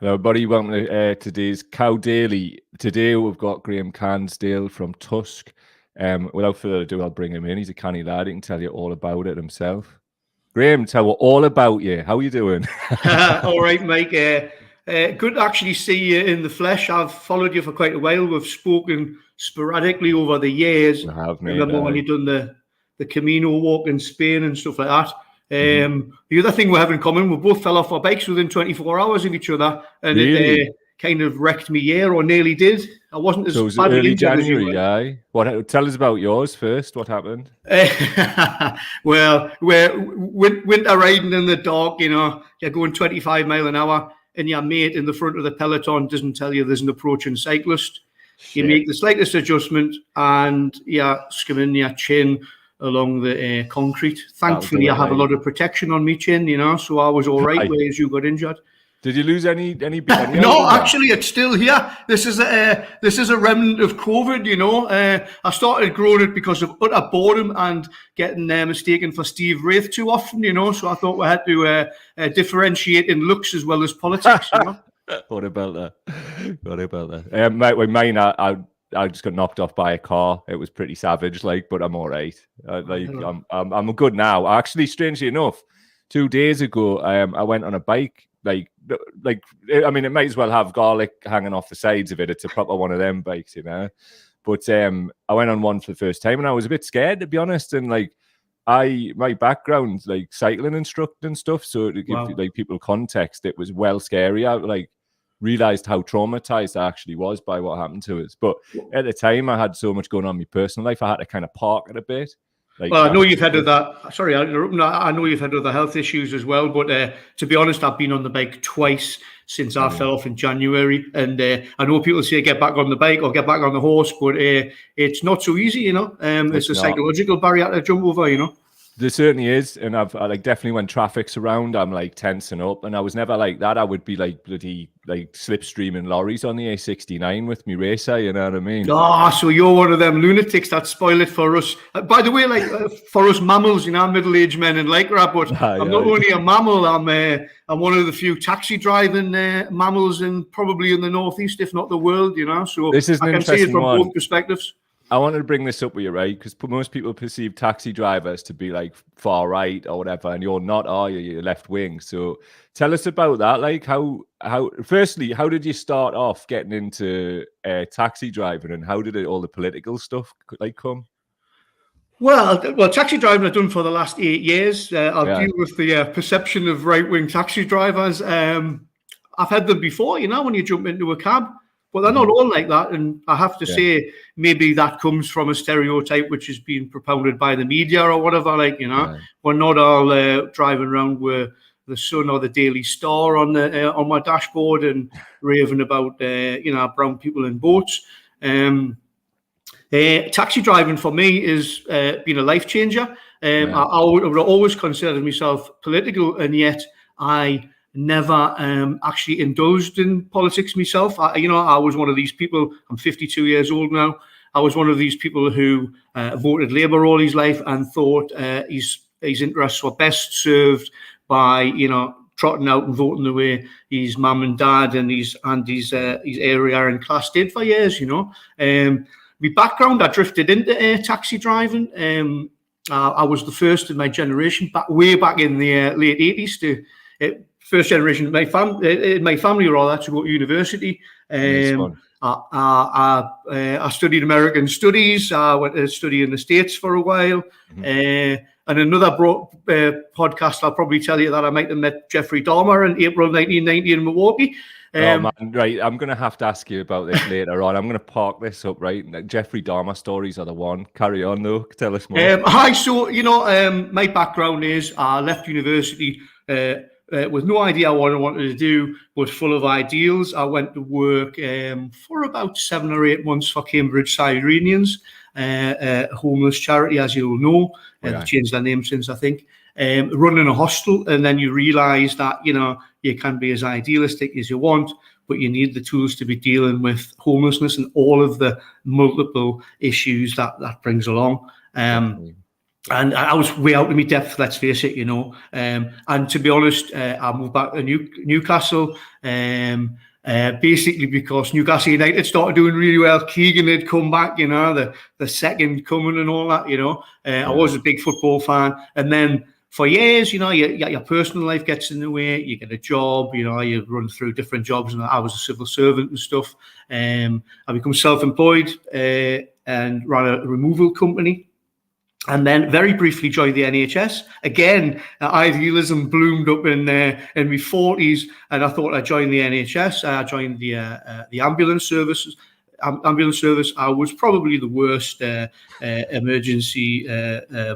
Hello, everybody. Welcome to today's Cow Daily. Today we've got Graeme Cansdale from TUSC. Without further ado, I'll bring him in. He's a canny lad. He can tell you all about it himself. Graeme, tell us all about you. How are you doing? All right, Mike. Good to actually see you in the flesh. I've followed you for quite a while. We've spoken sporadically over the years. I have, mate. Remember when you done the Camino walk in Spain and stuff like that. The other thing we have in common, we both fell off our bikes within 24 hours of each other, and Really? it kind of wrecked me year, or nearly did. I wasn't as So it was badly early injured as you January, were. What? Tell us about yours first. What happened? Well, we're winter riding in the dark, you're going 25 mile an hour, and your mate in the front of the peloton doesn't tell you there's an approaching cyclist. Shit. You make the slightest adjustment and you're skimming your chin along the concrete. Thankfully, I have a lot of protection on my chin, so I was all right, whereas you got injured. Did you lose any No, actually, it's still here. This is a remnant of COVID, I started growing it because of utter boredom and getting mistaken for Steve Wraith too often, so I thought we had to differentiate in looks as well as politics, What about that? Mine, I just got knocked off by a car. It was pretty savage, but I'm all right. I'm good now. Actually, strangely enough, 2 days ago, I went on a bike. I mean, it might as well have garlic hanging off the sides of it. It's a proper one of them bikes, But I went on one for the first time, and I was a bit scared, to be honest. And my background's cycling instructor and stuff, so to give people context, it was well scary. I realized how traumatized I actually was by what happened to us. But at the time, I had so much going on in my personal life, I had to kind of park it a bit. Well, I know you've had sorry, I know you've had other health issues as well, but to be honest, I've been on the bike twice since I fell off in January, and I know people say get back on the bike or get back on the horse, but it's not so easy, it's a psychological barrier to jump over, There certainly is, and I definitely when traffic's around, I'm tensing up, and I was never like that. I would be bloody slipstreaming lorries on the A69 with me racer, you know what I mean? So you're one of them lunatics that spoil it for us. By the way, for us mammals, middle-aged men in Lycra, but I'm not only a mammal, I'm one of the few taxi driving mammals probably in the northeast, if not the world, So this is I can see it from both perspectives. I wanted to bring this up with you, right? Because most people perceive taxi drivers to be far right or whatever, and you're not, are you? You're left wing. So tell us about that. Firstly, how did you start off getting into taxi driving, and how did all the political stuff come? Well, taxi driving I've done for the last 8 years. I'll deal with the perception of right-wing taxi drivers. I've had them before, when you jump into a cab. But they're not all like that, and I have to say maybe that comes from a stereotype which is being propounded by the media or whatever. We're not all driving around with the Sun or the Daily Star on my dashboard and raving about brown people in boats. Taxi driving for me is been a life changer. I would always considered myself political, and yet I never actually indulged in politics myself. I was one of these people. I'm 52 years old now. I was one of these people who voted Labour all his life and thought his interests were best served by trotting out and voting the way his mum and dad and his area and class did for years. My background, I drifted into taxi driving. I was the first in my generation, way back in the late 80s to. First generation in my family to go to university. I studied American studies. I went to study in the States for a while. And another podcast, I'll probably tell you that I might have met Jeffrey Dahmer in April 1990 in Milwaukee. Man, right, I'm going to have to ask you about this later on. I'm going to park this up, right? Jeffrey Dahmer stories are the one. Carry on, though. Tell us more. My background is I left university with no idea what I wanted to do, but full of ideals. I went to work for about 7 or 8 months for Cambridge Sirenians, a homeless charity, as you'll know. They've changed their name since, I think. Running a hostel, and then you realise that, you can be as idealistic as you want, but you need the tools to be dealing with homelessness and all of the multiple issues that brings along. And I was way out of my depth, let's face it, And to be honest, I moved back to Newcastle, basically because Newcastle United started doing really well. Keegan had come back, the second coming and all that, I was a big football fan. And then for years, your personal life gets in the way. You get a job, you run through different jobs. And I was a civil servant and stuff. I become self-employed and ran a removal company. And then very briefly joined the NHS. Again, idealism bloomed up in my 40s, and I thought I'd join the NHS. I joined the ambulance services. Ambulance service. I was probably the worst emergency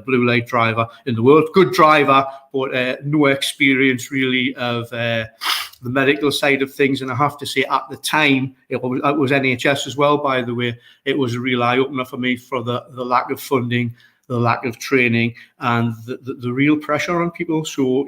blue light driver in the world. Good driver, but no experience really of the medical side of things. And I have to say, at the time, it was NHS as well, by the way. It was a real eye-opener for me for the lack of funding, the lack of training, and the real pressure on people. So,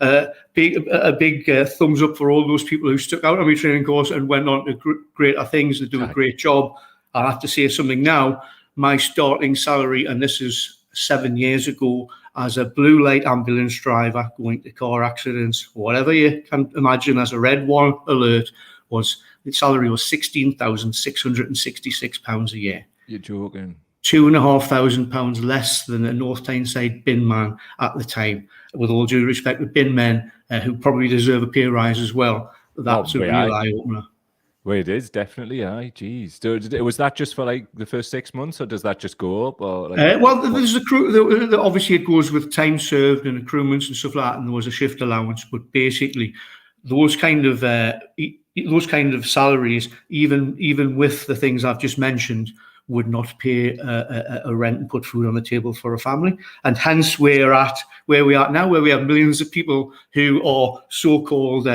a big thumbs up for all those people who stuck out on my training course and went on to greater things and do a great job. I have to say something now. My starting salary, and this is 7 years ago, as a blue light ambulance driver going to car accidents, whatever you can imagine as a red one alert, the salary was £16,666 a year. You're joking. £2,500 less than a North Tyneside bin man at the time. With all due respect, the bin men who probably deserve a pay rise as well. That's a real eye-opener. Well, it is definitely, aye. Geez, was that just for like the first 6 months, or does that just go up? Or there's obviously it goes with time served and accruements and stuff like that, and there was a shift allowance. But basically, those kind of salaries, even with the things I've just mentioned, would not pay a rent and put food on the table for a family. And hence where we are now, where we have millions of people who are so-called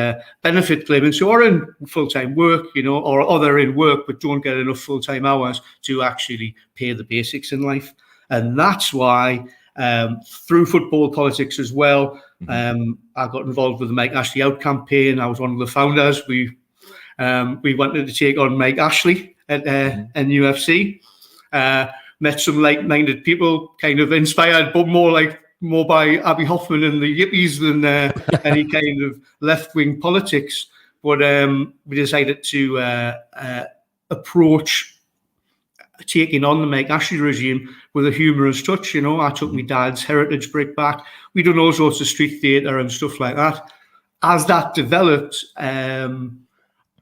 benefit claimants who are in full-time work, or they're in work but don't get enough full-time hours to actually pay the basics in life. And that's why through football politics as well, I got involved with the Make Ashley Out campaign. I was one of the founders. We wanted to take on Mike Ashley at UFC. Met some like-minded people, kind of inspired, but more by Abby Hoffman and the Yippies than any kind of left-wing politics. But we decided to approach taking on the Mike Ashley regime with a humorous touch. I took my dad's heritage brick back. We done all sorts of street theatre and stuff like that. As that developed,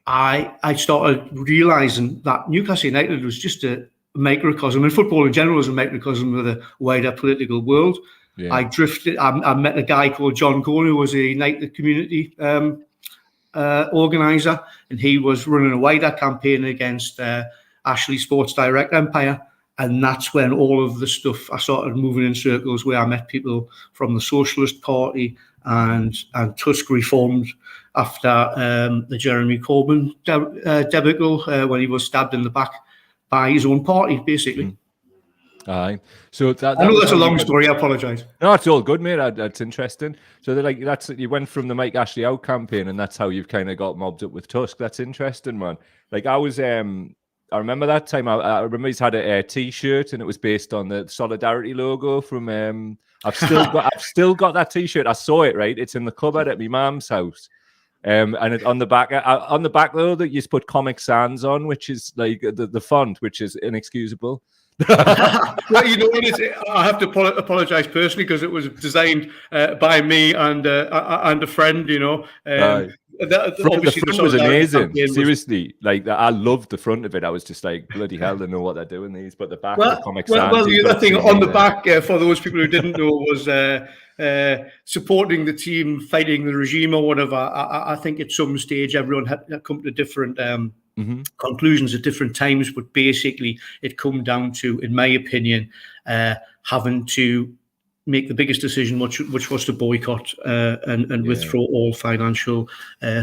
I started realising that Newcastle United was just a microcosm, and football in general is a microcosm of the wider political world. Yeah. I met a guy called John Cohn, who was a United community organiser, and he was running a wider campaign against Ashley Sports Direct Empire. And that's when all of the stuff, I started moving in circles where I met people from the Socialist Party, and TUSC reformed after the Jeremy Corbyn debacle when he was stabbed in the back by his own party, basically. Aye. So that I know that's a long story. I apologise. No, it's all good, mate. That's interesting. So you went from the Mike Ashley Out campaign, and that's how you've kind of got mobbed up with TUSC. That's interesting, man. Like I remember that time. I remember he's had a T-shirt, and it was based on the Solidarity logo from. I've still got that T-shirt. I saw it. Right, it's in the cupboard at my mum's house. And on the back though, that you put Comic Sans on, which is like the font, which is inexcusable. Well, you know what it is? I have to apologise personally because it was designed by me and a friend. The front was amazing. Seriously, like I loved the front of it. I was just like, bloody hell, they know what they're doing these. But the back, the Comic Sans. Well, the other thing on the back, for those people who didn't know, was supporting the team, fighting the regime or whatever. I think at some stage everyone had come to different conclusions at different times, but basically it come down to, in my opinion, having to make the biggest decision, which was to boycott and withdraw all financial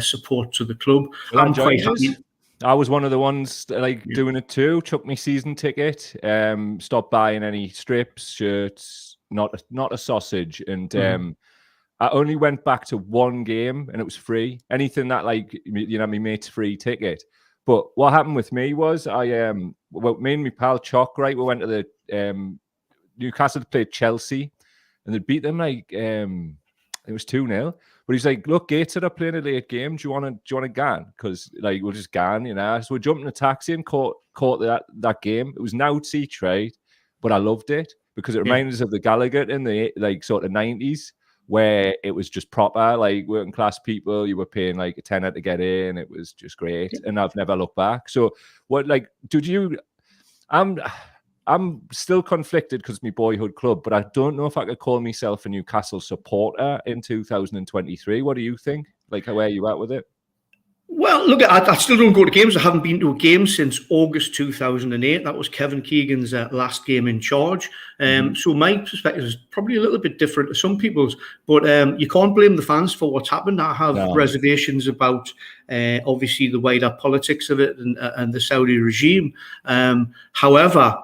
support to the club. Well, I'm quite happy. I was one of the ones doing it too. Took my season ticket, stopped buying any strips, shirts, not a sausage, and I only went back to one game, and it was free. Anything that my mate's free ticket. But what happened with me was me and my pal Chock, right? We went to the Newcastle played Chelsea, and they beat them like it was 2-0. But he's like, look, Gateshead are playing a late game. Do you want to gan? Because like we'll just gan, you know. So we jumped in a taxi and caught that game. It was an out each, right? But I loved it because it reminded us of the Gallagher in the like sort of 90s, where it was just proper, like working class people. You were paying like a tenner to get in. It was just great, and I've never looked back. So, what like did you? I'm still conflicted because my boyhood club, but I don't know if I could call myself a Newcastle supporter in 2023. What do you think? Like, where are you at with it? Well, look, I still don't go to games. I haven't been to a game since August 2008. That was Kevin Keegan's last game in charge. So my perspective is probably a little bit different to some people's, but you can't blame the fans for what's happened. I have reservations about obviously the wider politics of it and the Saudi regime. However,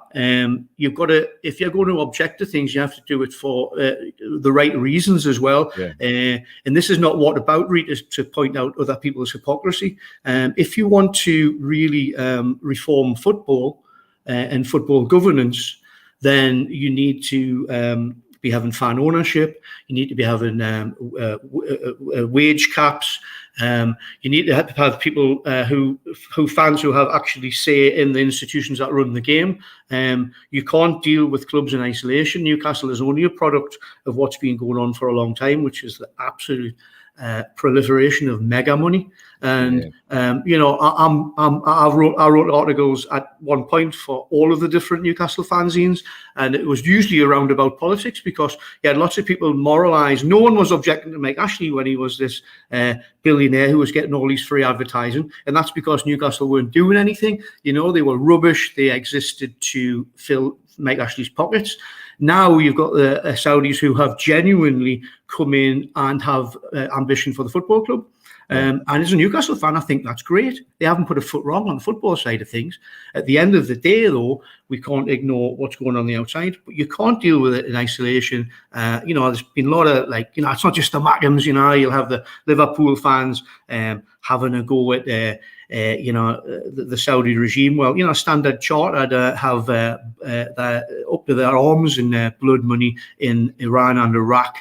you've got to, if you're going to object to things, you have to do it for the right reasons as well. And this is not whataboutery to point out other people's hypocrisy. If you want to really reform football and football governance, then you need to be having fan ownership. You need to be having wage caps. You need to have people who fans who have actually say in the institutions that run the game. You can't deal with clubs in isolation. Newcastle is only a product of what's been going on for a long time, which is the absolute proliferation of mega money. And you know, I wrote articles at one point for all of the different Newcastle fanzines, and it was usually around about politics because you had lots of people moralise. No one was objecting to Mike Ashley when he was this billionaire who was getting all these free advertising, and that's because Newcastle weren't doing anything. You know, they were rubbish. They existed to fill Mike Ashley's pockets. Now you've got the Saudis who have genuinely come in and have ambition for the football club. And as a Newcastle fan, I think that's great. They haven't put a foot wrong on the football side of things. At the end of the day, though, we can't ignore what's going on the outside. But you can't deal with it in isolation. You know, there's been a lot of, like, you know, it's not just the Mackhams, you know, you'll have the Liverpool fans having a go at, you know, the Saudi regime. Well, you know, Standard Chartered have up to their arms in blood money in Iran and Iraq.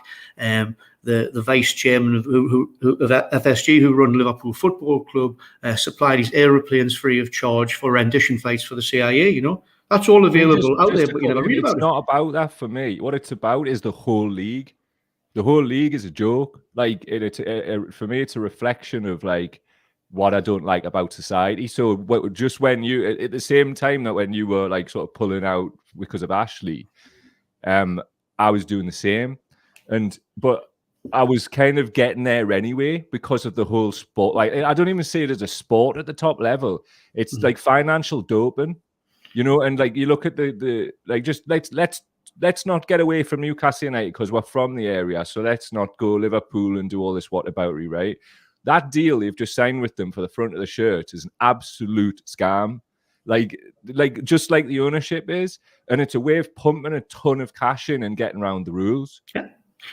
The vice chairman of FSG, who run Liverpool Football Club, supply these aeroplanes free of charge for rendition flights for the CIA. You know, that's all available out there, but you never read about it. It's not about that for me. What it's about is the whole league. The whole league is a joke. Like for me, it's a reflection of like what I don't like about society. So just when you, at the same time that when you were like sort of pulling out because of Ashley, I was doing the same, but I was kind of getting there anyway because of the whole sport. Like, I don't even see it as a sport at the top level. It's like financial doping, you know. And like you look at the like, just let's not get away from Newcastle United because we're from the area. So let's not go Liverpool and do all this whataboutery, right? That deal they've just signed with them for the front of the shirt is an absolute scam. Like just like the ownership is, and it's a way of pumping a ton of cash in and getting around the rules. Yeah.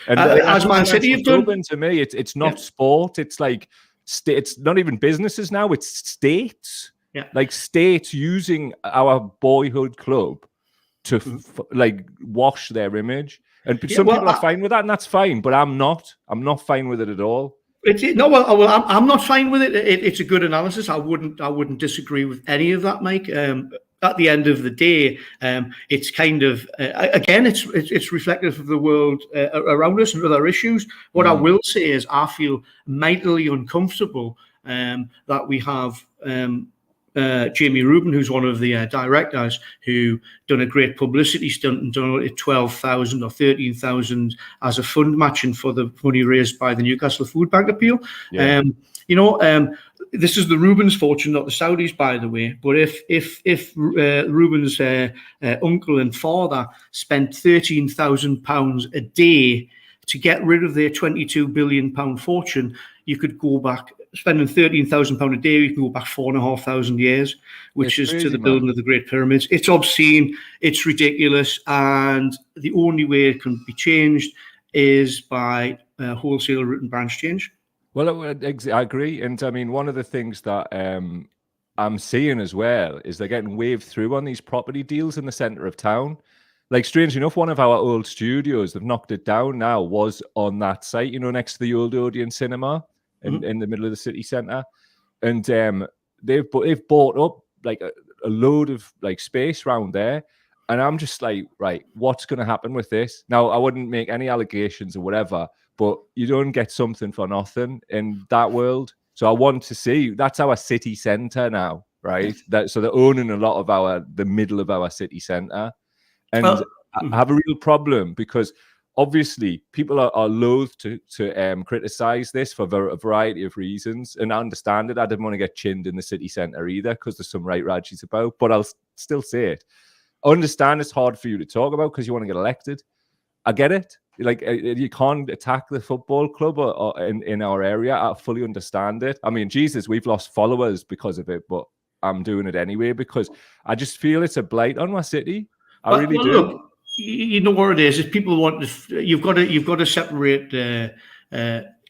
And as Man City have done, to me, it's not sport. It's like it's not even businesses now. It's states. Yeah. Like states using our boyhood club to like wash their image. And some people are fine with that, and that's fine. But I'm not. I'm not fine with it at all. I'm not fine with it. It's a good analysis. I wouldn't disagree with any of that, Mike. At the end of the day, it's kind of again, it's reflective of the world around us and other issues. What I will say is, I feel mightily uncomfortable that we have Jamie Rubin, who's one of the directors, who done a great publicity stunt and donated 12,000 or 13,000 as a fund matching for the money raised by the Newcastle Food Bank appeal. Yeah. You know, this is the Rubin's fortune, not the Saudis, by the way. But if Rubin's uncle and father spent £13,000 a day to get rid of their £22 billion fortune, you could go back, spending £13,000 a day, you can go back 4,500 years, which is crazy, to the building of the Great Pyramids. It's obscene, it's ridiculous, and the only way it can be changed is by wholesale root and branch change. Well, I agree. And I mean, one of the things that I'm seeing as well is they're getting waved through on these property deals in the centre of town. like, strange enough, one of our old studios, they've knocked it down now, was on that site, you know, next to the old Odeon Cinema in the middle of the city centre. And they've bought up like a load of like space around there. And I'm just like, right, what's going to happen with this? Now, I wouldn't make any allegations or whatever, but you don't get something for nothing in that world. So I want to see, that's our city centre now, right? So they're owning a lot of the middle of our city centre. And I have a real problem because obviously people are loath to criticize this for a variety of reasons. And I understand it. I didn't want to get chinned in the city centre either because there's some right rages about, but I'll still say it. I understand it's hard for you to talk about because you want to get elected. I get it. Like, you can't attack the football club or in our area. I fully understand it. I mean, Jesus, we've lost followers because of it, but I'm doing it anyway because I just feel it's a blight on my city. I really do. Look, you know what it is. If people want to, you've got to separate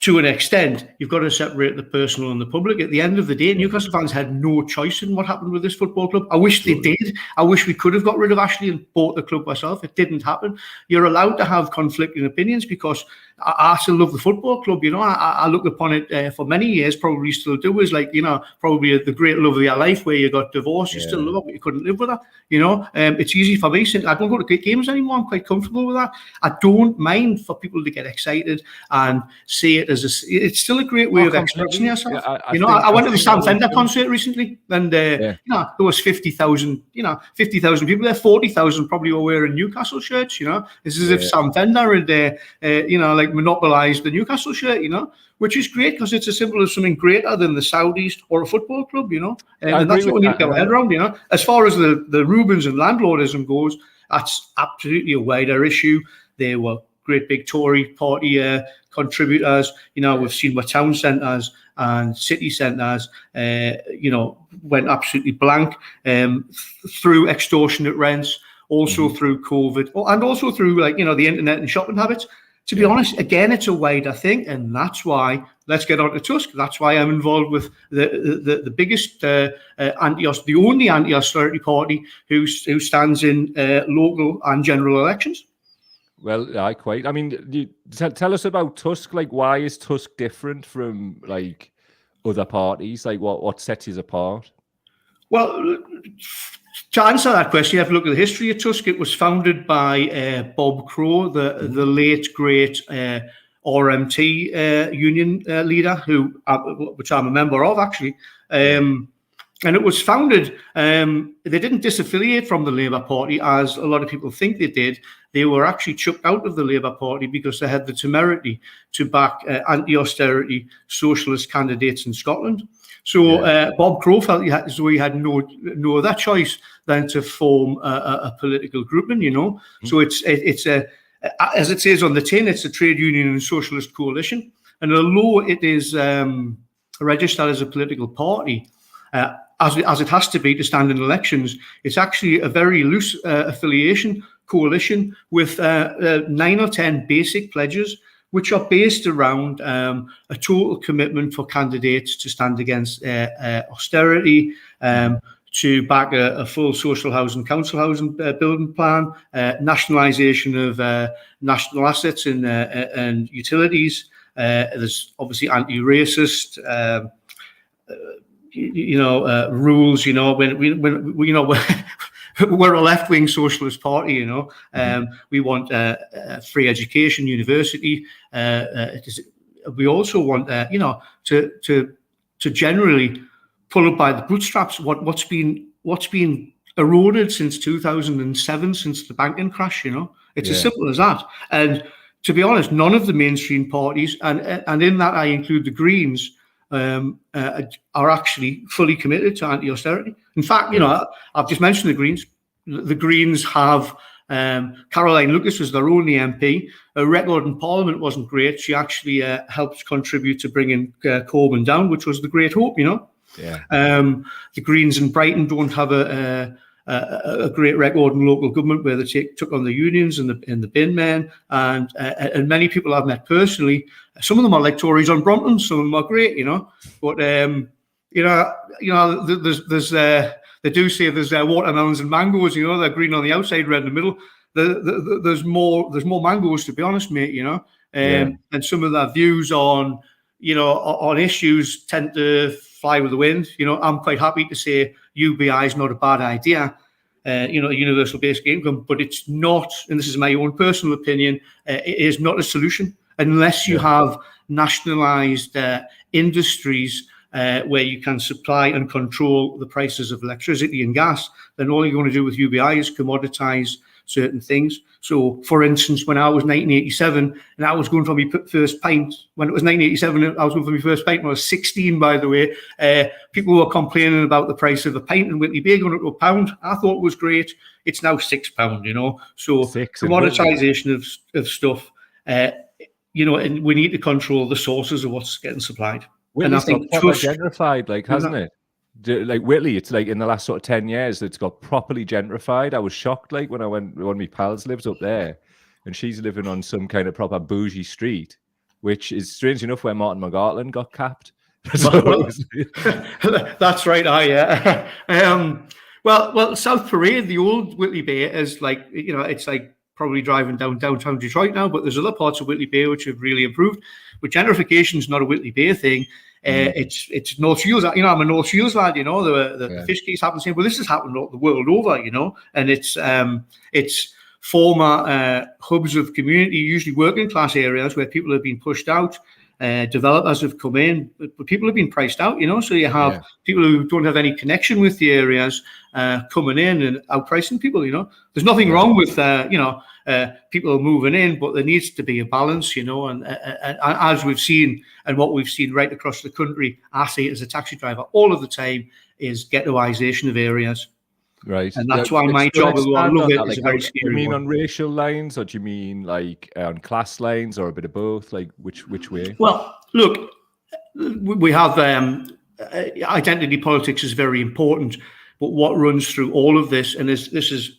to an extent. You've got to separate the personal and the public. At the end of the day, Newcastle fans had no choice in what happened with this football club. I wish they did. I wish we could have got rid of Ashley and bought the club myself. It didn't happen. You're allowed to have conflicting opinions because I still love the football club. You know, I look upon it for many years, probably still do, as like, you know, probably the great love of your life where you got divorced. You still love it, but you couldn't live with her. You know, it's easy for me. I don't go to games anymore. I'm quite comfortable with that. I don't mind for people to get excited and see it as it's still a great way of expressing yourself. Yeah, I went to the Sam Fender concert recently, and you know, there was 50,000 people there. 40,000 probably were wearing Newcastle shirts. You know, it's as if Sam Fender had you know, like monopolised the Newcastle shirt. You know, which is great because it's a symbol of something greater than the Saudis or a football club. You know, and that's what we need to get our head around. You know, as far as the Rubens and landlordism goes, that's absolutely a wider issue. They were great big Tory party contributors. You know, we've seen where town centres and city centres, you know, went absolutely blank through extortionate rents, also through COVID, and also through, like, you know, the internet and shopping habits. To be honest, again, it's a wider thing, and that's why, let's get on to TUSC. That's why I'm involved with the biggest the only anti-austerity party who stands in local and general elections. Well, I mean, tell us about TUSC. Like, why is TUSC different from like other parties? Like, what sets you apart? Well, to answer that question, you have to look at the history of TUSC. It was founded by Bob Crow, the late great RMT union leader, which I'm a member of, actually. And it was founded, they didn't disaffiliate from the Labour Party, as a lot of people think they did. They were actually chucked out of the Labour Party because they had the temerity to back anti-austerity socialist candidates in Scotland. So Bob Crow felt as though he had no other choice than to form a political grouping, you know. So it's as it says on the tin, it's a trade union and socialist coalition. And although it is registered as a political party, as it has to be to stand in elections, it's actually a very loose affiliation coalition with 9 or 10 basic pledges, which are based around a total commitment for candidates to stand against austerity, to back a full social housing, council housing building plan, nationalisation of national assets and utilities. There's obviously anti-racist rules. You know, when we we're a left-wing socialist party. You know, we want free education, university. We also want to generally pull up by the bootstraps what's been eroded since 2007, since the banking crash. You know, it's as simple as that. And to be honest, none of the mainstream parties, and in that I include the Greens, are actually fully committed to anti-austerity. In fact, you know, I've just mentioned the Greens. The Greens have Caroline Lucas was their only MP. Her record in Parliament wasn't great. She actually helped contribute to bringing Corbyn down, which was the great hope, you know. The Greens in Brighton don't have a great record in local government, where they took on the unions and the bin men, and many people I've met personally. Some of them are like Tories on Brompton. Some of them are great, you know. But there's they do say there's watermelons and mangoes. You know, they're green on the outside, red in the middle. there's more mangoes, to be honest, mate. You know, and some of their views on on issues tend to fly with the wind. You know, I'm quite happy to say UBI is not a bad idea. A universal basic income, but it's not, and this is my own personal opinion, it is not a solution unless you have nationalised industries where you can supply and control the prices of electricity and gas. Then all you're going to do with UBI is commoditise certain things. So, for instance, when I was 1987 and I was going for my first pint, when it was 1987, I was going for my first pint when I was 16, by the way, people were complaining about the price of a pint in Whitley Bay going up to £1. I thought it was great. It's now £6, you know. So, commoditisation of stuff, and we need to control the sources of what's getting supplied. Whitley's got proper gentrified, like, hasn't it? Like Whitley, it's like in the last sort of 10 years, it's got properly gentrified. I was shocked, like, when one of my pals lives up there, and she's living on some kind of proper bougie street, which is strange enough where Martin McGartland got capped. That's right. Well, South Parade, the old Whitley Bay, is like, it's like probably driving downtown Detroit now, but there's other parts of Whitley Bay which have really improved. But gentrification is not a Whitley Bay thing. It's North Shields. I'm a North Shields lad. The fish case happens here, but this has happened the world over. And it's former hubs of community, usually working class areas where people have been pushed out. Developers have come in, but people have been priced out. So you have people who don't have any connection with the areas coming in and outpricing people. There's nothing wrong with people moving in, but there needs to be a balance. And as we've seen, and what we've seen right across the country, I see it as a taxi driver all of the time, is ghettoisation of areas. Right, and that's why my job, although I love it, is a very scary one. Do you mean on racial lines, or do you mean like on class lines, or a bit of both? Like which way? Well, look, we have identity politics is very important, but what runs through all of this, and this is,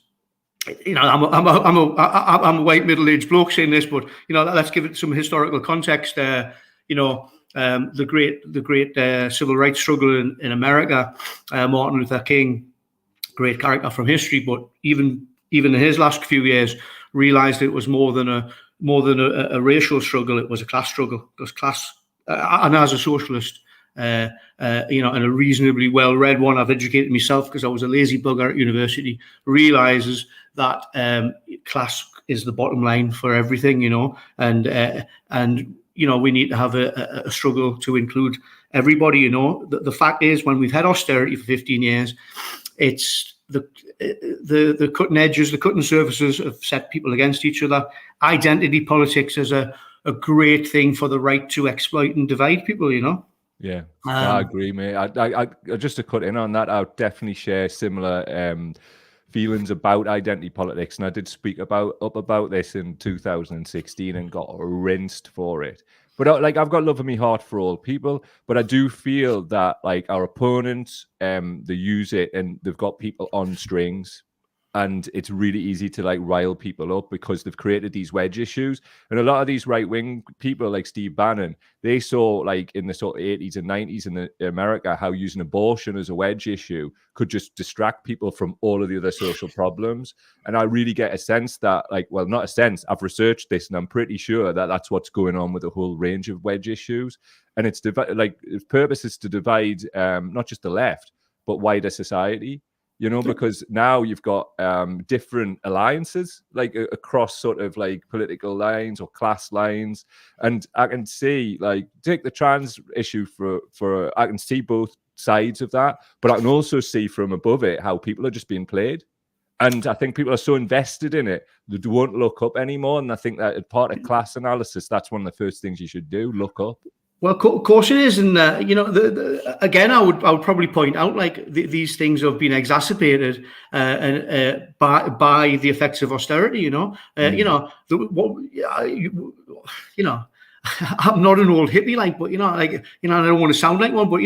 I'm a white middle-aged bloke saying this, but let's give it some historical context. The great civil rights struggle in America, Martin Luther King, great character from history, but even in his last few years, realised it was more than a racial struggle. It was a class struggle. Because class, and as a socialist, and a reasonably well-read one, I've educated myself because I was a lazy bugger at university, realises that class is the bottom line for everything, and we need to have a struggle to include everybody. The fact is, when we've had austerity for 15 years, it's the cutting edges, the cutting surfaces have set people against each other. Identity politics is a great thing for the right to exploit and divide people, Yeah, I agree, mate. I just to cut in on that, I would definitely share similar feelings about identity politics, and I did speak about this in 2016 and got rinsed for it. But I've got love in my heart for all people, but I do feel that our opponents, they use it and they've got people on strings, and it's really easy to rile people up because they've created these wedge issues. And a lot of these right-wing people like Steve Bannon, they saw in the sort of 80s and 90s in America how using abortion as a wedge issue could just distract people from all of the other social problems. And I really get a sense that not a sense, I've researched this and I'm pretty sure that that's what's going on with a whole range of wedge issues. And its purpose is to divide not just the left, but wider society. Because now you've got different alliances, across sort of political lines or class lines. And I can see, take the trans issue for I can see both sides of that, but I can also see from above it how people are just being played. And I think people are so invested in it, they won't look up anymore. And I think that as part of class analysis, that's one of the first things you should do, look up. Well, of course it is, and again, I would probably point out these things have been exacerbated by the effects of austerity. I'm not an old hippie, but I don't want to sound like one, but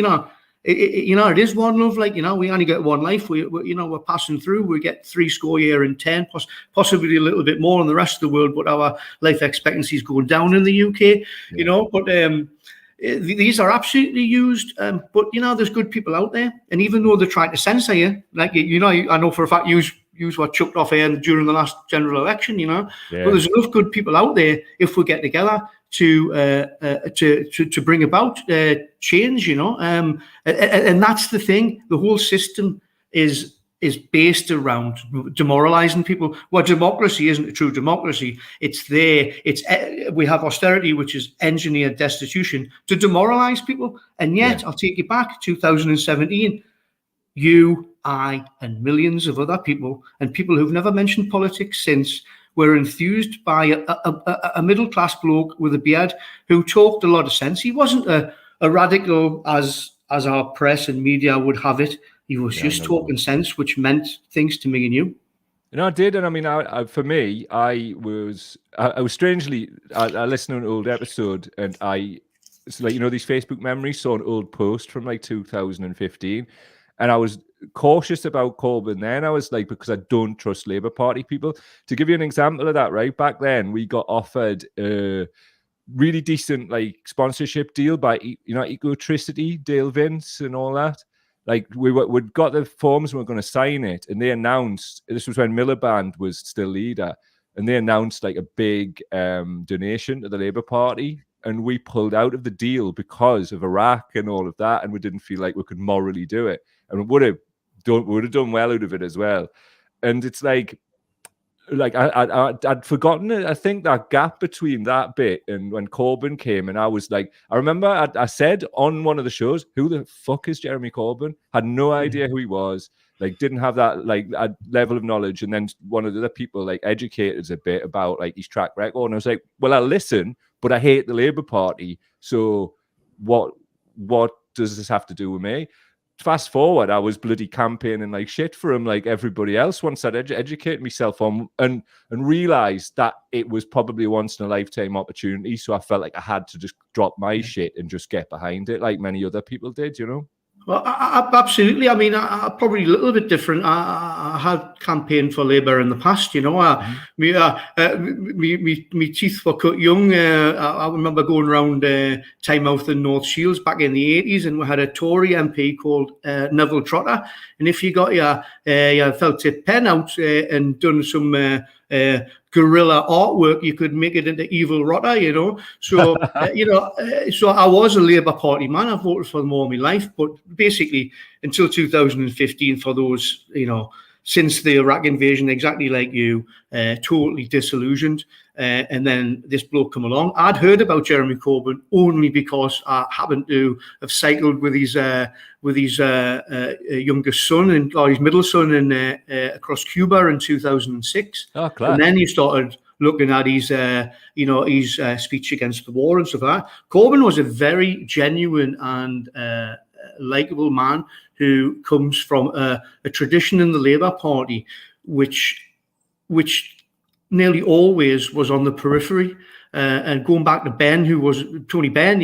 it is one love. We only get one life. We're passing through. We get 70 years in 10, possibly a little bit more in the rest of the world, but our life expectancy is going down in the UK. But. These are absolutely used, but there's good people out there, and even though they're trying to censor you, I know for a fact you were chucked off air during the last general election, Yeah. But there's enough good people out there if we get together to bring about change, and that's the thing. The whole system is based around demoralizing people. Well, democracy isn't a true democracy. We have austerity, which is engineered destitution to demoralize people. And yet, I'll take you back 2017. You, I, and millions of other people, and people who've never mentioned politics since, were enthused by a middle-class bloke with a beard who talked a lot of sense. He wasn't a radical as our press and media would have it. He was just talking sense, which meant things to me and you. I did, and I mean, for me, I was strangely, I listened to an old episode, and it's like, these Facebook memories, saw an old post from like 2015, and I was cautious about Corbyn then. I was like, because I don't trust Labour Party people. To give you an example of that, right, back then we got offered a really decent like sponsorship deal by Ecotricity, Dale Vince, and all that. Like we'd got the forms and we were going to sign it, and they announced, this was when Miliband was still leader, and they announced like a big donation to the Labour Party, and we pulled out of the deal because of Iraq and all of that, and we didn't feel like we could morally do it, and we would have done well out of it as well. And it's like I'd forgotten it. I think that gap between that bit and when Corbyn came, and I was like, I remember I said on one of the shows, who the fuck is Jeremy Corbyn? Had no idea who he was, like didn't have that like a level of knowledge. And then one of the other people like educated us a bit about like his track record, and I was like, well, I listen, but I hate the Labour Party, so what does this have to do with me? Fast forward, I was bloody campaigning like shit for him, like everybody else. Once I'd educate myself on and realised that it was probably a once in a lifetime opportunity, so I felt like I had to just drop my shit and just get behind it, like many other people did, Well, absolutely. I mean, I probably a little bit different. I had campaigned for Labour in the past, My teeth were cut young. I remember going around Tynemouth and North Shields back in the 80s, and we had a Tory MP called Neville Trotter. And if you got your felt tip pen out and done some guerrilla artwork, you could make it into Evil Rotter, So, so I was a Labour Party man. I voted for them all my life, but basically until 2015, for those, since the Iraq invasion, exactly like you, totally disillusioned. And then this bloke come along. I'd heard about Jeremy Corbyn only because I happened to have cycled with his youngest son or his middle son across Cuba in 2006. Oh, class. And then he started looking at his speech against the war and stuff like that. Corbyn was a very genuine and likable man who comes from a tradition in the Labour Party, which nearly always was on the periphery. And going back to Ben, who was Tony Benn,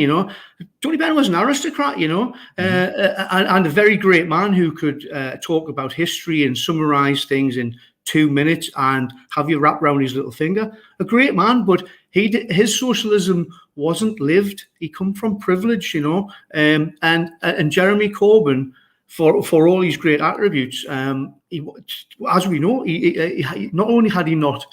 Tony Benn was an aristocrat, and a very great man who could talk about history and summarize things in 2 minutes and have you wrap around his little finger. A great man, but his socialism wasn't lived. He come from privilege, and Jeremy Corbyn, for all his great attributes, as we know, he not only had he not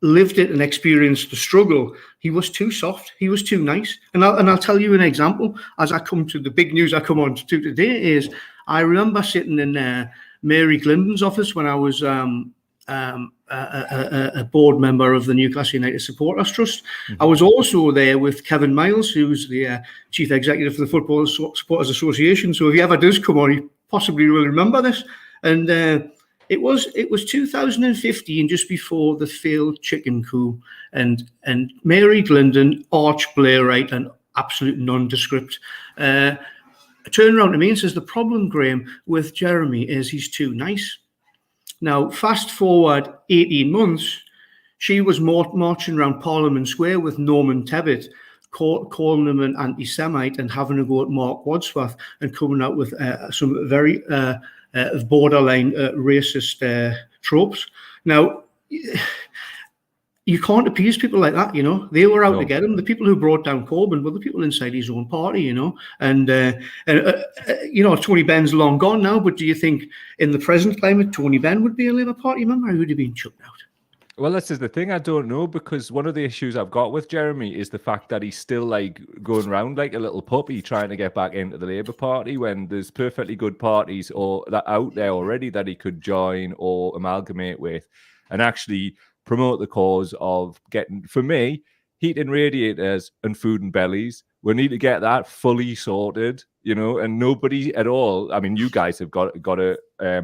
lived it and experienced the struggle, he was too soft, he was too nice. And I'll tell you an example. As I come to the big news I come on to today, is I remember sitting in Mary Glyndon's office when I was a board member of the Newcastle United Supporters Trust. I was also there with Kevin Miles, who's the chief executive for the Football Supporters Association. So if he ever does come on, he possibly will remember this. And it was 2015, just before the failed chicken coup, and Mary Glyndon, arch Blairite and absolute nondescript, turned around to me and says, the problem, Graeme, with Jeremy is he's too nice. Now, fast forward 18 months, she was marching around Parliament Square with Norman Tebbit, calling him an anti-Semite and having a go at Mark Wadsworth and coming out with some very borderline racist tropes. Now, you can't appease people like that, you know. They were out to get him. The people who brought down Corbyn were the people inside his own party, you know. And you know, Tony Benn's long gone now. But do you think in the present climate, Tony Benn would be a Labour Party member, or would he been chucked out? Well, this is the thing. I don't know, because one of the issues I've got with Jeremy is the fact that he's still like going around like a little puppy trying to get back into the Labour Party when there's perfectly good parties or that out there already that he could join or amalgamate with and actually promote the cause of getting, for me, heating radiators and food and bellies. We need to get that fully sorted, you know, and nobody at all. I mean, you guys have got a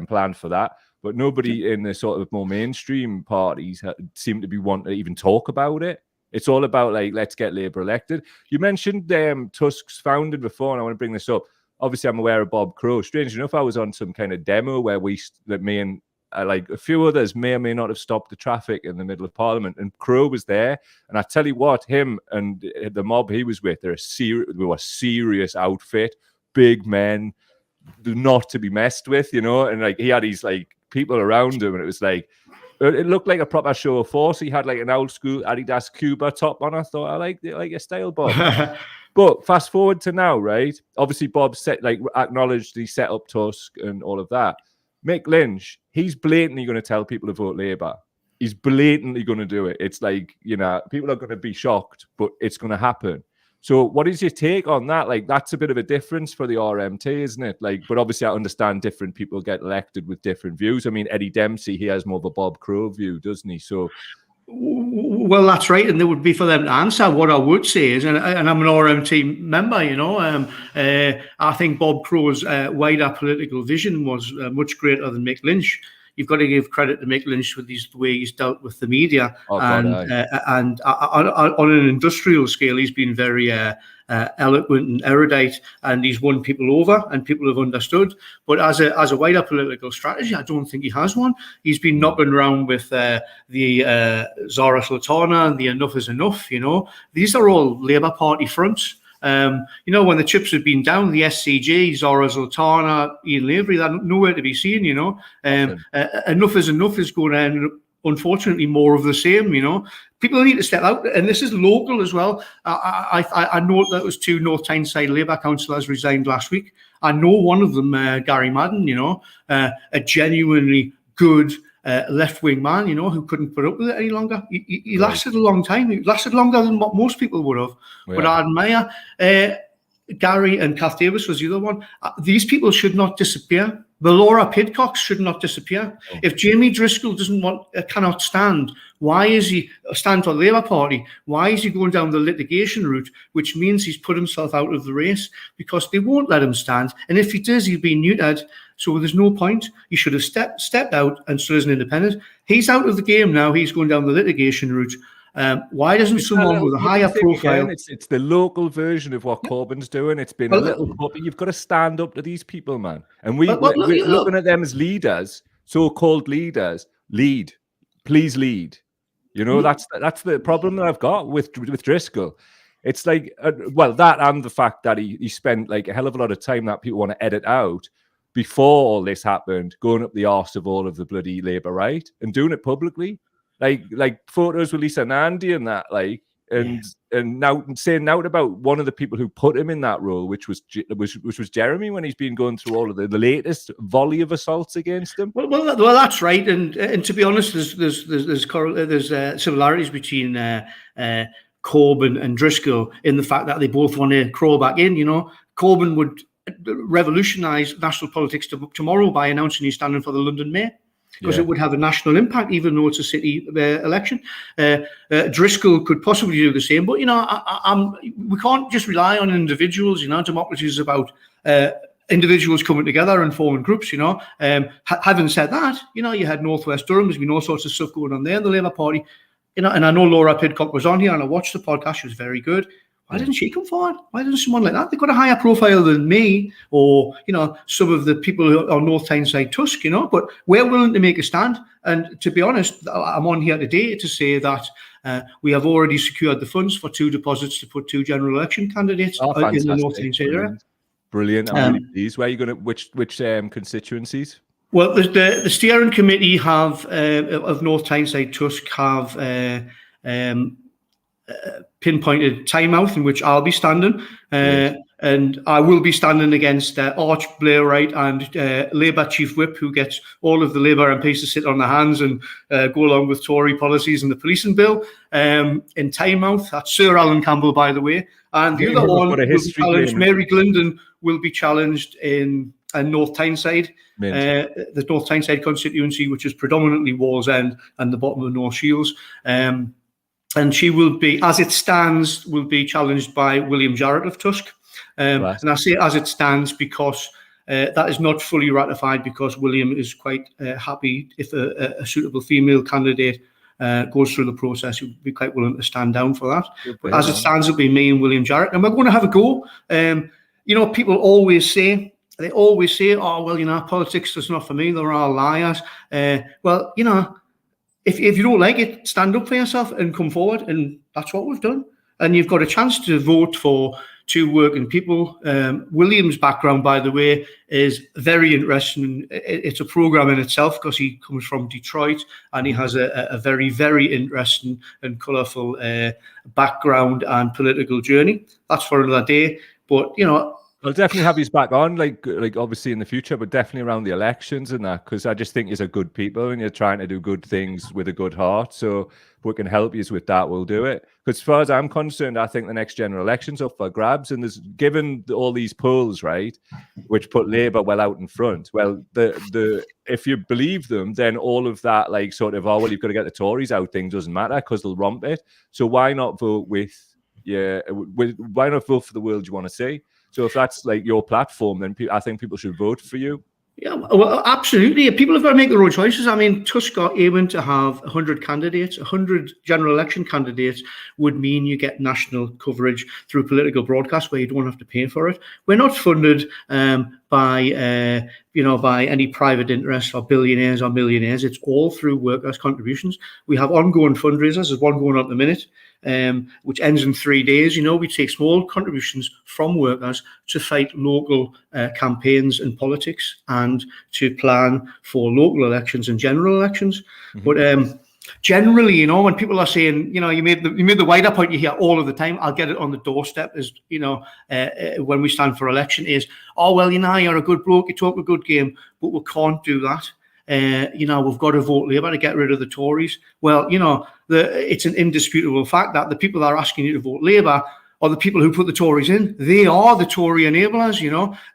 plan for that. But nobody in the sort of more mainstream parties seem to be wanting to even talk about it. It's all about like, let's get Labour elected. You mentioned TUSC's founding before, and I want to bring this up. Obviously, I'm aware of Bob Crow. Strange enough, I was on some kind of demo where me and like a few others may or may not have stopped the traffic in the middle of Parliament, and Crow was there. And I tell you what, him and the mob he was with, they were a serious outfit, big men, not to be messed with, you know. And like he had these like people around him, and it was like it looked like a proper show of force. He had like an old school Adidas Cuba top on. I thought, I like your style, Bob. But fast forward to now, right? Obviously, Bob acknowledged he set up TUSC and all of that. Mick Lynch, he's blatantly going to tell people to vote Labour. He's blatantly going to do it. It's like, you know, people are going to be shocked, but it's going to happen. So what is your take on that? Like, that's a bit of a difference for the RMT, isn't it? Like, but obviously I understand different people get elected with different views. I mean, Eddie Dempsey, he has more of a Bob Crow view, doesn't he? So, well, that's right. And it would be for them to answer. What I would say is, and I'm an RMT member, you know, I think Bob Crow's wider political vision was much greater than Mick Lynch. You've got to give credit to Mick Lynch for the way he's dealt with the media. And on an industrial scale, he's been very eloquent and erudite, and he's won people over and people have understood. But as a wider political strategy, I don't think he has one. He's been knocking around with the Zara Sultana and the Enough is Enough, you know. These are all Labour Party fronts. You know, when the chips have been down, the SCG, Zara Sultana, Ian Lavery, they're nowhere to be seen, you know. Enough is Enough is going to end, unfortunately, more of the same, you know. People need to step out, and this is local as well. I know that was 2 North Tyneside Labour councillors resigned last week. I know one of them, Gary Madden, you know, a genuinely good left-wing man, you know, who couldn't put up with it any longer. He lasted a long time. He lasted longer than what most people would have. Yeah. But I admire Gary, and Kath Davis was the other one. These people should not disappear. The Laura Pidcocks should not disappear. Oh. If Jamie Driscoll cannot stand, why is he stand for the Labour Party? Why is he going down the litigation route, which means he's put himself out of the race? Because they won't let him stand. And if he does, he'll be neutered. So there's no point. He should have stepped out and stood as an independent. He's out of the game now. He's going down the litigation route. Why doesn't someone with a higher profile? Again, it's the local version of what Corbyn's doing. It's been a little puppy. You've got to stand up to these people, man. And we're looking at them as leaders, so-called leaders. Please lead. You know, that's the problem that I've got with Driscoll. It's like, that and the fact that he spent like a hell of a lot of time that people want to edit out before all this happened, going up the arse of all of the bloody Labour right and doing it publicly. Like photos with Lisa Nandy and that, and now saying out about one of the people who put him in that role, which was Jeremy, when he's been going through all of the latest volley of assaults against him. Well, that's right, and to be honest, there's similarities between Corbyn and Driscoll in the fact that they both want to crawl back in. You know, Corbyn would revolutionise national politics tomorrow by announcing he's standing for the London Mayor. Because it would have a national impact, even though it's a city election. Driscoll could possibly do the same, but you know, we can't just rely on individuals. You know, democracy is about individuals coming together and forming groups. You know, having said that, you know, you had North West Durham. There's been all sorts of stuff going on there in the Labour Party. You know, and I know Laura Pidcock was on here, and I watched the podcast. She was very good. Why didn't she come forward? Why didn't someone like that? They've got a higher profile than me, or you know, some of the people who are North Tyneside TUSC. You know, but we're willing to make a stand. And to be honest, I'm on here today to say that we have already secured the funds for 2 deposits to put 2 general election candidates in the North Tyneside area. Brilliant. I'm really pleased. Where are you going to? Which constituencies? Well, the steering committee of North Tyneside TUSC have pinpointed timeout in which I'll be standing, and I will be standing against Arch Blairwright and Labour Chief Whip, who gets all of the Labour MPs to sit on their hands and go along with Tory policies and the policing bill. In timeout, that's Sir Alan Campbell, by the way, and the other one will be challenged. Mary Glindon will be challenged in North Tyneside, the North Tyneside constituency, which is predominantly Wallsend and the bottom of North Shields. And she will be, as it stands, will be challenged by William Jarrett of TUSC. And I say as it stands because that is not fully ratified, because William is quite happy if a suitable female candidate goes through the process. He would be quite willing to stand down for that. But as it stands, it'll be me and William Jarrett. And we're going to have a go. People always say, oh, well, politics is not for me. They're all liars. If you don't like it, stand up for yourself and come forward, and that's what we've done. And you've got a chance to vote for two working people. William's background, by the way, is very interesting. It's a program in itself because he comes from Detroit and he has a very, very interesting and colourful background and political journey. That's for another day. But, I'll definitely have you back on, like obviously in the future, but definitely around the elections and that, because I just think you're good people and you're trying to do good things with a good heart. So if we can help you with that, we'll do it. Because as far as I'm concerned, I think the next general election's up for grabs. And there's, given all these polls, right, which put Labour well out in front, well, the if you believe them, then all of that, like, sort of, oh, well, you've got to get the Tories out thing doesn't matter because they'll romp it. So why not vote why not vote for the world you want to see? So if that's like your platform, then I think people should vote for you. Yeah, well, absolutely. People have got to make their own choices. I mean, TUSC are aiming to have 100 candidates. 100 general election candidates would mean you get national coverage through political broadcast where you don't have to pay for it. We're not funded by any private interests or billionaires or millionaires. It's all through workers' contributions. We have ongoing fundraisers. There's one going on at the minute, which ends in 3 days. We take small contributions from workers to fight local campaigns and politics and to plan for local elections and general elections. Mm-hmm. But generally, when people are saying, you made the wider point you hear all of the time, I'll get it on the doorstep, is, when we stand for election is, oh, well, you're a good bloke, you talk a good game, but we can't do that. We've got to vote Labour to get rid of the Tories. Well, it's an indisputable fact that the people that are asking you to vote Labour are the people who put the Tories in. They are the Tory enablers.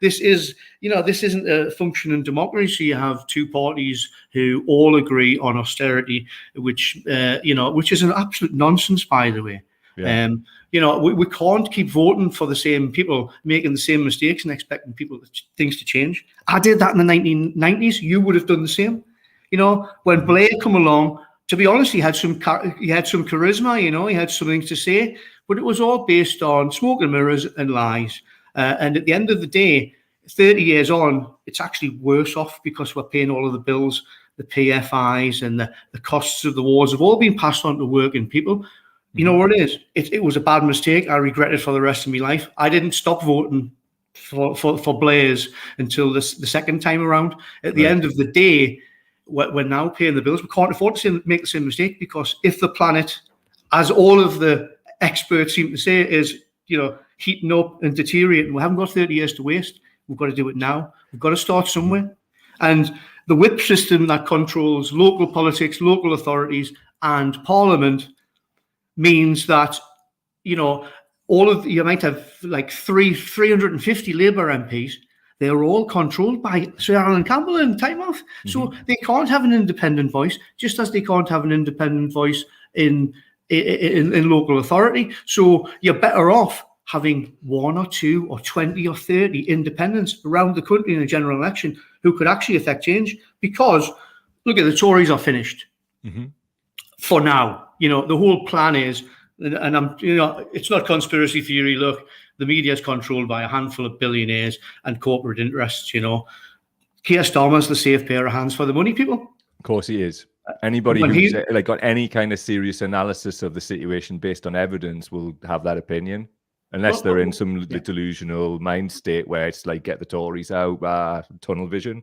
This isn't a functioning democracy. You have two parties who all agree on austerity, which is an absolute nonsense, by the way. Yeah. We can't keep voting for the same people, making the same mistakes and expecting things to change. I did that in the 1990s. You would have done the same. When Blair come along, to be honest, he had some charisma. He had something to say, but it was all based on smoke and mirrors and lies. And at the end of the day, 30 years on, it's actually worse off because we're paying all of the bills, the PFIs and the costs of the wars have all been passed on to working people. You know what it is? It was a bad mistake. I regret it for the rest of my life. I didn't stop voting for Blair's until the second time around. At the end of the day, we're now paying the bills. We can't afford to make the same mistake, because if the planet, as all of the experts seem to say, is heating up and deteriorating, we haven't got 30 years to waste. We've got to do it now. We've got to start somewhere. And the whip system that controls local politics, local authorities, and Parliament means that, you might have like 350 Labour MPs. They're all controlled by Sir Alan Campbell in Tynemouth. Mm-hmm. So they can't have an independent voice, just as they can't have an independent voice in local authority. So you're better off having 1 or 2 or 20 or 30 independents around the country in a general election who could actually affect change. Because, look, the Tories are finished. Mm-hmm. For now. The whole plan is, and it's not conspiracy theory. Look, the media is controlled by a handful of billionaires and corporate interests. Keir Starmer's the safe pair of hands for the money people. Of course he is. Anybody who's got any kind of serious analysis of the situation based on evidence will have that opinion, unless they're in some delusional mind state where it's like, get the Tories out, tunnel vision.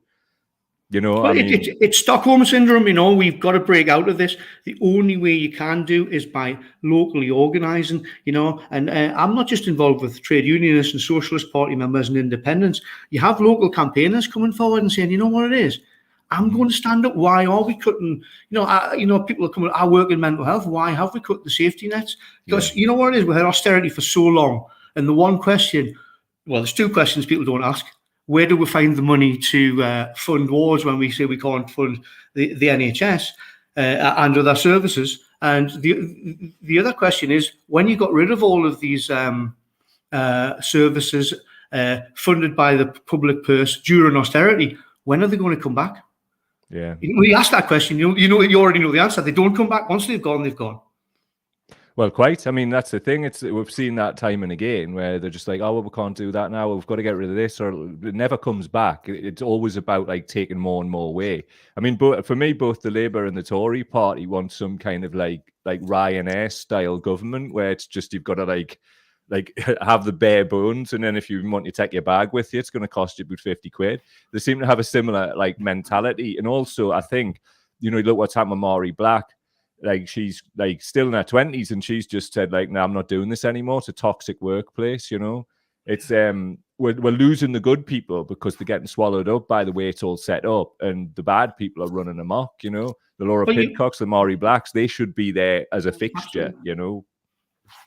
You know, Well, it's Stockholm syndrome. You know, we've got to break out of this. The only way you can do is by locally organising. You know, and I'm not just involved with trade unionists and Socialist Party members and independents. You have local campaigners coming forward and saying, you know what it is, I'm going to stand up. Why are we cutting? People are coming. I work in mental health. Why have we cut the safety nets? Because you know what it is. We had austerity for so long, and the one question, well, there's two questions people don't ask. Where do we find the money to fund wars when we say we can't fund the NHS and other services? And the other question is, when you got rid of all of these services funded by the public purse during austerity, when are they going to come back? Yeah. We ask that question. You already know the answer. They don't come back. Once they've gone, they've gone. Well, quite. I mean, that's the thing. We've seen that time and again where they're just like, oh, well, we can't do that now. We've got to get rid of this, or it never comes back. It's always about like taking more and more away. I mean, but for me, both the Labour and the Tory party want some kind of like Ryanair style government where it's just you've got to like have the bare bones, and then if you want to take your bag with you, it's going to cost you about 50 quid. They seem to have a similar like mentality, and also I think look what's happened with Maury Black. Like she's like still in her 20s and she's just said like, no, I'm not doing this anymore. It's a toxic workplace, It's we're losing the good people because they're getting swallowed up by the way it's all set up, and the bad people are running amok, The Laura Pidcocks, the Maury Blacks, they should be there as a fixture,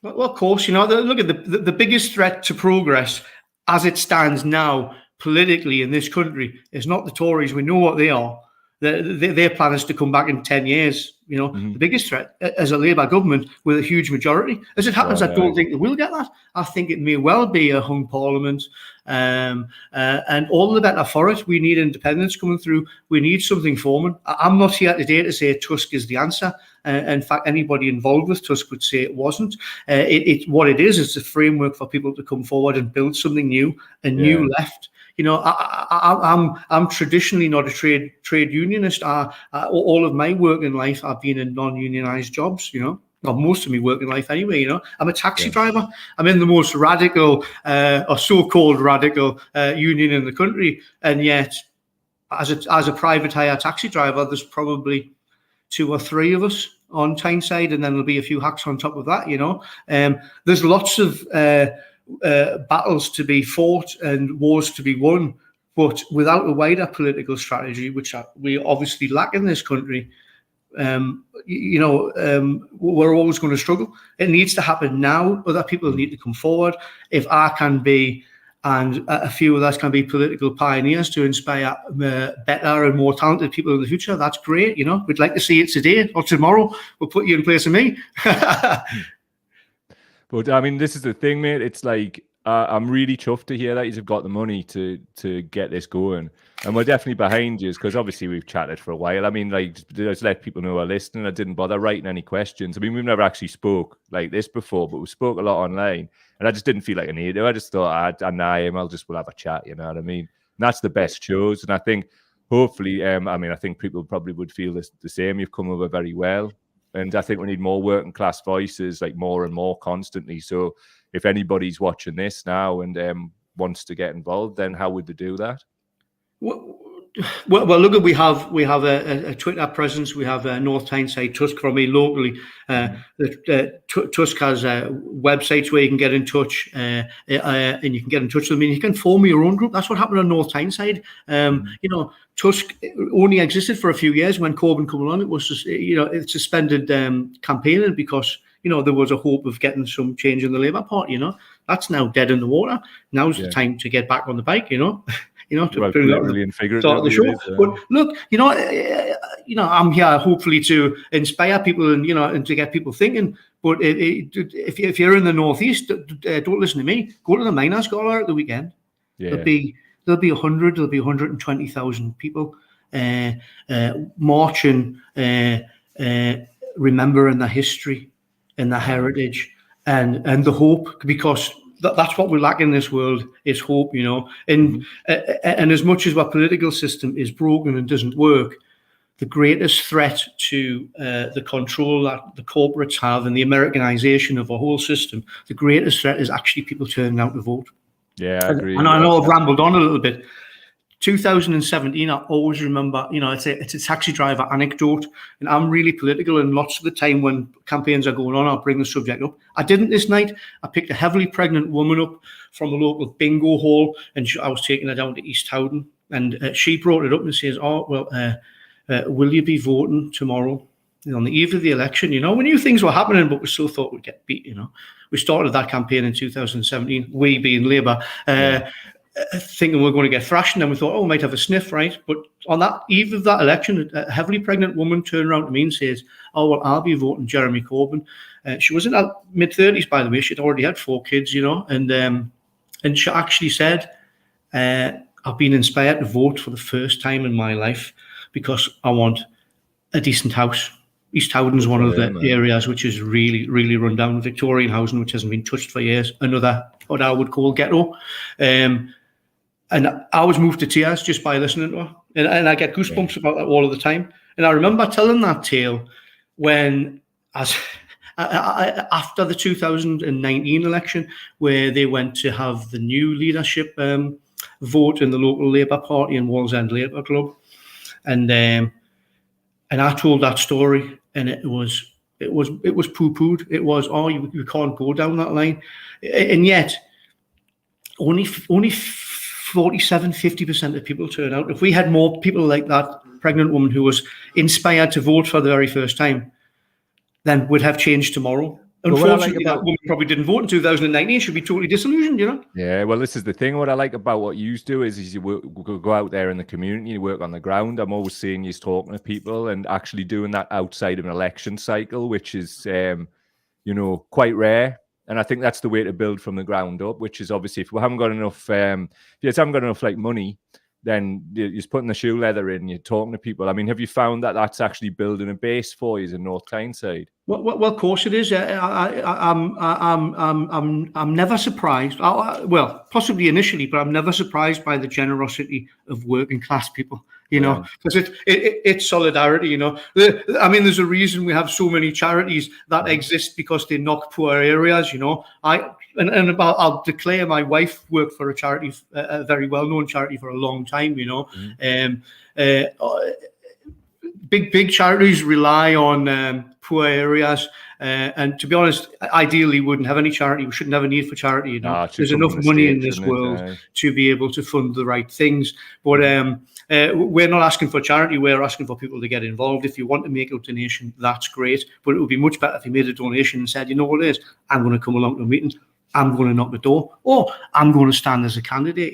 Well, of course, look at the biggest threat to progress as it stands now politically in this country is not the Tories. We know what they are. Their plan is to come back in 10 years. The biggest threat as a Labour government with a huge majority. As it happens, I don't think they will get that. I think it may well be a hung parliament, and all the better for it. We need independence coming through. We need something forming. I'm not here today to say TUSC is the answer. In fact, anybody involved with TUSC would say it wasn't. What it is a framework for people to come forward and build something new, a new left. I'm traditionally not a trade unionist. All of my work in life, I've been in non-unionized jobs. Well, most of my work in life anyway. I'm a taxi driver. I'm in the most radical or so-called radical union in the country, and yet, as a private hire taxi driver, there's probably 2 or 3 of us on Tyneside, and then there'll be a few hacks on top of that. There's lots of battles to be fought and wars to be won, but without a wider political strategy, which we obviously lack in this country, we're always going to struggle. It needs to happen now. Other people need to come forward. If I can be, and a few of us can be political pioneers to inspire better and more talented people in the future, that's great. We'd like to see it today or tomorrow. We'll put you in place of me. But I mean, this is the thing, mate. It's like I'm really chuffed to hear that you've got the money to get this going, and we're definitely behind you because obviously we've chatted for a while. I mean, like, just let people know who are listening. I didn't bother writing any questions. I mean, we've never actually spoke like this before, but we spoke a lot online, and I just didn't feel like I needed to. I just thought I know him. We'll have a chat. You know what I mean? And that's the best shows, and I think hopefully, I think people probably would feel the same. You've come over very well. And I think we need more working class voices, like more and more constantly. So if anybody's watching this now and wants to get involved, then how would they do that? Well, look, we have a Twitter presence. We have North Tyneside TUSC for me locally. TUSC has websites where you can get in touch, and you can get in touch with me. And you can form your own group. That's what happened on North Tyneside. TUSC only existed for a few years when Corbyn came along. It was just, it suspended campaigning because there was a hope of getting some change in the Labour Party. That's now dead in the water. Now's the time to get back on the bike. To literally and figuratively start the show. But look, I'm here hopefully to inspire people and and to get people thinking. But if you're in the northeast, don't listen to me. Go to the Miners' Gala at the weekend. Yeah. There'll be 120,000 people marching, remembering their history and their heritage and the hope, because that's what we lack in this world is hope, and as much as our political system is broken and doesn't work, the greatest threat to the control that the corporates have and the Americanization of a whole system, the greatest threat is actually people turning out to vote. Yeah, I agree. And I know I've rambled on a little bit. 2017, I always remember, it's a taxi driver anecdote, and I'm really political, and lots of the time when campaigns are going on, I'll bring the subject up. I didn't this night. I picked a heavily pregnant woman up from a local bingo hall, and I was taking her down to East Howden, and she brought it up and says, will you be voting tomorrow on the eve of the election? We knew things were happening, but we still thought we'd get beat. We started that campaign in 2017, we being Labour, thinking we're going to get thrashed, and then we thought, we might have a sniff, right? But on that eve of that election, a heavily pregnant woman turned around to me and says, I'll be voting Jeremy Corbyn. She was in her mid-30s, by the way. She'd already had 4 kids, and she actually said, I've been inspired to vote for the first time in my life because I want a decent house. East Howden's one of the areas which is really, really run down. Victorian housing, which hasn't been touched for years. Another, what I would call ghetto. And I was moved to tears just by listening to her. And I get goosebumps about that all of the time. And I remember telling that tale when, after the 2019 election, where they went to have the new leadership vote in the local Labour Party in Wallsend Labour Club. And I told that story, and it was poo-pooed. It was, you can't go down that line. And yet, only 47-50% of people turn out. If we had more people like that pregnant woman who was inspired to vote for the very first time, then we'd have change tomorrow. Unfortunately, that woman probably didn't vote in 2019. She'd be totally disillusioned, Yeah, well, this is the thing. What I like about what you do is you go out there in the community, you work on the ground. I'm always seeing you talking to people and actually doing that outside of an election cycle, which is, quite rare. And I think that's the way to build from the ground up, which is obviously if we haven't got enough, money, then you're just putting the shoe leather in, you're talking to people. I mean, have you found that that's actually building a base for you in North Tyneside? Well, of course it is. I'm never surprised. Possibly initially, but I'm never surprised by the generosity of working class people. Because it's solidarity. There's a reason we have so many charities that exist because they knock poor areas. I'll declare my wife worked for a charity, a very well-known charity for a long time. Big charities rely on poor areas, and to be honest, ideally, we wouldn't have any charity. We shouldn't have a need for charity. There's enough money in this world to be able to fund the right things. But we're not asking for charity. We're asking for people to get involved. If you want to make a donation, that's great. But it would be much better if you made a donation and said, you know what it is, I'm going to come along to a meeting. I'm going to knock the door, or I'm going to stand as a candidate.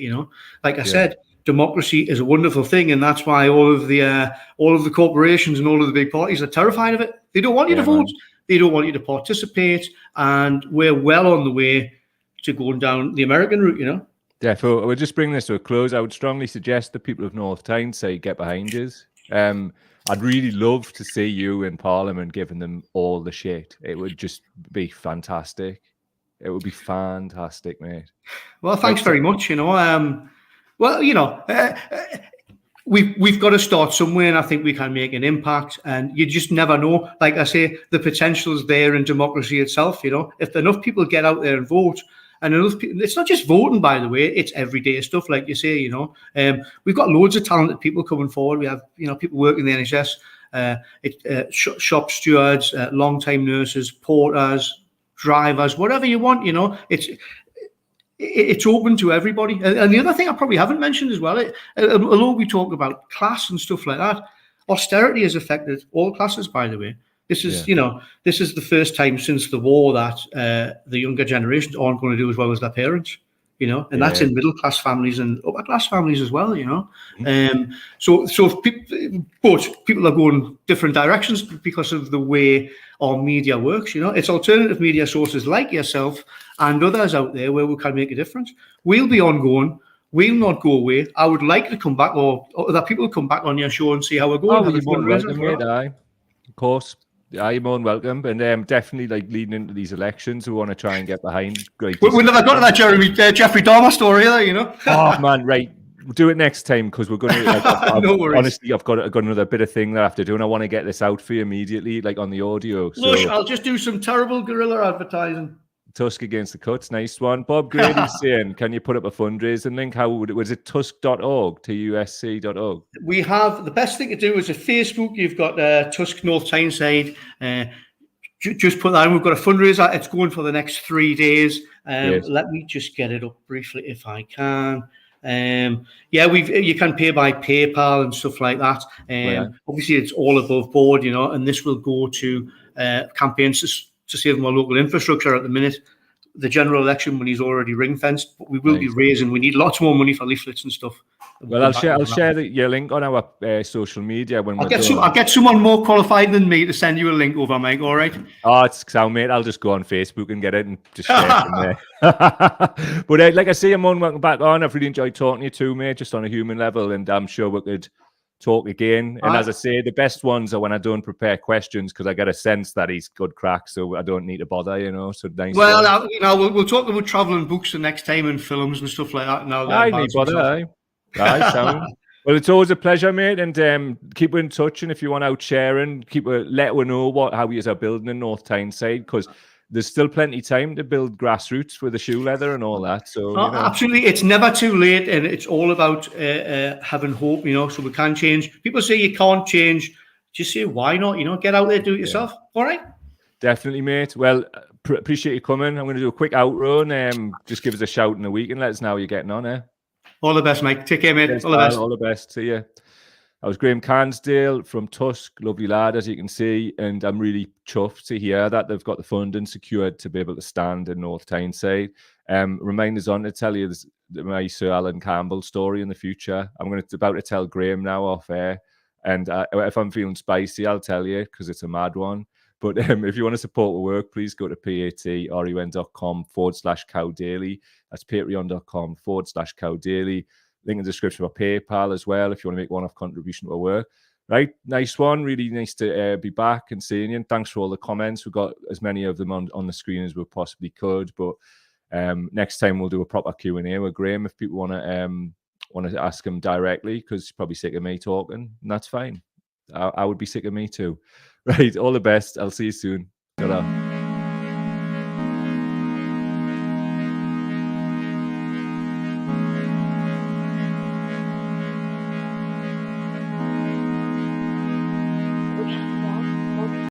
Like I said. Democracy is a wonderful thing, and that's why all of the corporations and all of the big parties are terrified of it. They don't want you to vote. They don't want you to participate, and we're well on the way to going down the American route. Yeah, so we'll just bring this to a close. I would strongly suggest the people of North Tyneside get behind us. I'd really love to see you in Parliament giving them all the shit. It would just be fantastic. It would be fantastic, mate. Well, thanks very much. We've got to start somewhere, and I think we can make an impact. And you just never know. Like I say, the potential is there in democracy itself. If enough people get out there and vote, and enough people, it's not just voting, by the way. It's everyday stuff, like you say. We've got loads of talented people coming forward. We have people working in the NHS, shop stewards, long-time nurses, porters, drivers, whatever you want. It's open to everybody. And the other thing I probably haven't mentioned as well, although we talk about class and stuff like that, austerity has affected all classes, by the way. This is, this is the first time since the war that the younger generations aren't going to do as well as their parents, and that's in middle class families and upper class families as well, So people are going different directions because of the way our media works. It's alternative media sources like yourself and others out there where we can make a difference. We'll be ongoing. We'll not go away. I would like to come back, or that people come back on your show and see how we're going. Of course. You're more than welcome, and definitely leading into these elections, we want to try and get behind. Great. We never got to that Jeffrey Dahmer story either, Oh man, right. We'll do it next time because we're going to. No worries. Honestly, I've got another bit of thing that I have to do, and I want to get this out for you immediately, on the audio. So I'll just do some terrible guerrilla advertising. TUSC against the cuts. Nice one. Bob Grady's saying, can you put up a fundraising link? How would it, was it TUSC.org, TUSC.org? We have, the best thing to do is at Facebook, you've got TUSC North Tyneside. Just put that in. We've got a fundraiser. It's going for the next 3 days. Yes. Let me just get it up briefly if I can. You can pay by PayPal and stuff like that. Obviously, it's all above board, you know, and this will go to campaigns to save my local infrastructure at the minute. The general election money is already ring fenced, but we will be raising. We need lots more money for leaflets and stuff. Well, I'll share your link on our social media when we're done. I'll get someone more qualified than me to send you a link over, Mike. All right? Oh, it's sound, mate. I'll just go on Facebook and get it and just share it from there. But like I say, I'm on welcome back on. I've really enjoyed talking to you too, mate, just on a human level, and I'm sure we could talk again. And as I say, the best ones are when I don't prepare questions because I get a sense that he's good crack, so I don't need to bother, you know. So nice. Well, we'll talk about traveling books the next time and films and stuff like that. Now, I need bother. Aye, sound. Well, it's always a pleasure, mate, and keep in touch. And if you want out sharing, let us know how you are building in North Tyneside, because there's still plenty of time to build grassroots with the shoe leather and all that. So absolutely, it's never too late, and it's all about having hope, you know. So we can change. People say you can't change. Just say why not? You know, get out there, do it yourself. All right. Definitely, mate. Well, appreciate you coming. I'm going to do a quick outro and just give us a shout in the week and let us know how you're getting on. All the best, Mike. Take care, mate. Yes, all the best. All the best. See you. I was Graeme Cansdale from TUSC, lovely lad, as you can see, and I'm really chuffed to hear that they've got the funding secured to be able to stand in North Tyneside. Reminders on to tell you my Sir Alan Campbell story in the future. I'm about to tell Graeme now off air, and if I'm feeling spicy, I'll tell you because it's a mad one. But if you want to support the work, please go to patreon.com/cowdaily. That's patreon.com/cowdaily. Link in the description for PayPal as well if you want to make one-off contribution to our work. Right, nice one. Really nice to be back and seeing you. And thanks for all the comments. We've got as many of them on the screen as we possibly could. But next time we'll do a proper Q&A with Graeme if people want to ask him directly, because he's probably sick of me talking, and that's fine. I would be sick of me too. Right, all the best. I'll see you soon. Ta-ra.